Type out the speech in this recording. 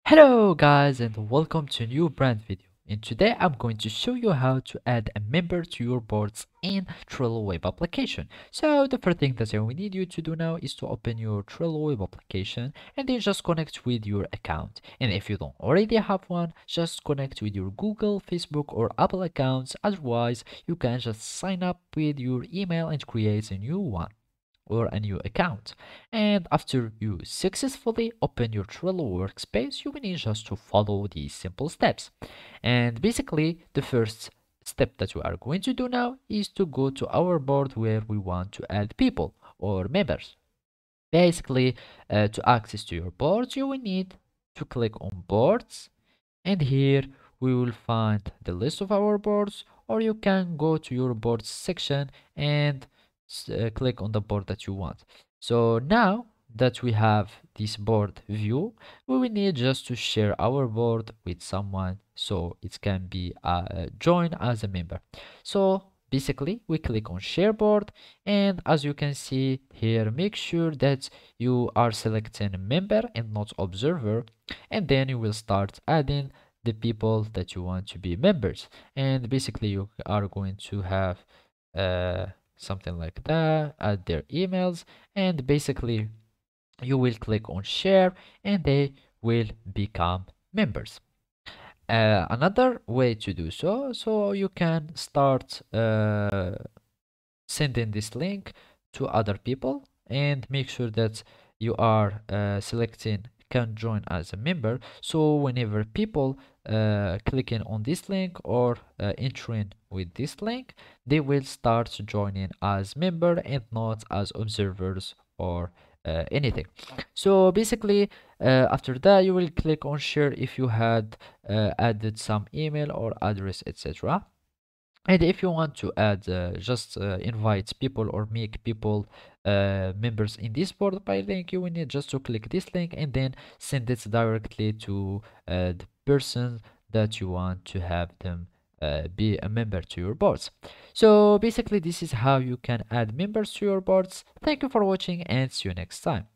Hello guys and welcome to a new brand video. And today I'm going to show you how to add a member to your boards in Trello web application. So the first thing that I will need you to do now is to open your Trello web application and then just connect with your account. And if you don't already have one, just connect with your Google, Facebook or Apple accounts. Otherwise, you can just sign up with your email and create a new one or a new account. And after you successfully open your Trello workspace, you will need just to follow these simple steps. And basically, the first step that we are going to do now is to go to our board where we want to add people or members. Basically, to access to your board, you will need to click on boards, and here we will find the list of our boards, or you can go to your boards section and click on the board that you want. So now that we have this board view, we will need just to share our board with someone so it can be joined as a member. So basically we click on share board, and as you can see here, make sure that you are selecting member and not observer, and then you will start adding the people that you want to be members. And basically you are going to have uh, something like that, add their emails, and basically you will click on share and they will become members. Another way to do so you can start sending this link to other people, and make sure that you are selecting can join as a member, so whenever people clicking on this link or entering with this link, they will start joining as member and not as observers or anything. So basically after that you will click on share if you had added some email or address, etc. And if you want to add just invite people or make people members in this board by link, you will need just to click this link and then send it directly to the person that you want to have them be a member to your boards. So basically this is how you can add members to your boards. Thank you for watching and see you next time.